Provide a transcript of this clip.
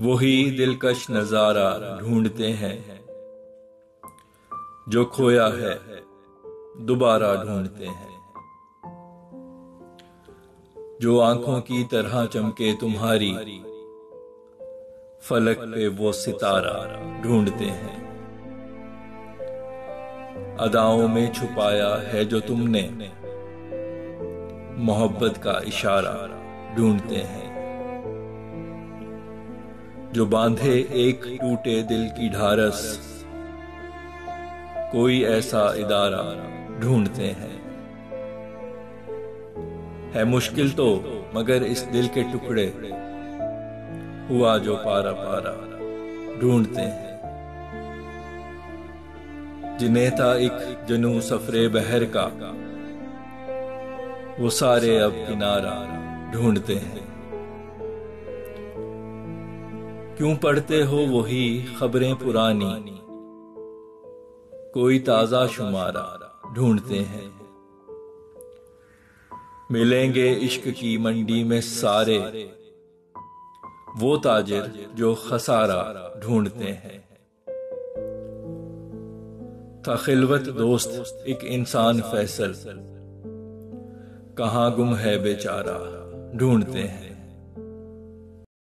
वही दिलकश नजारा ढूंढते हैं जो खोया है दोबारा ढूंढते हैं। जो आंखों की तरह चमके तुम्हारी फलक पे वो सितारा ढूंढते हैं। अदाओं में छुपाया है जो तुमने मोहब्बत का इशारा ढूंढते हैं। जो बांधे एक टूटे दिल की ढारस कोई ऐसा इदारा ढूंढते हैं। है मुश्किल तो मगर इस दिल के टुकड़े हुआ जो पारा पारा ढूंढते हैं। जिन्हें था एक जनू सफरे बहर का वो सारे अब किनारा ढूंढते हैं। क्यों पढ़ते हो वही खबरें पुरानी कोई ताजा शुमारा ढूंढते हैं। मिलेंगे इश्क की मंडी में सारे वो ताजिर जो खसारा ढूंढते हैं। था खिलवत दोस्त एक इंसान फैसल कहां गुम है बेचारा ढूंढते हैं।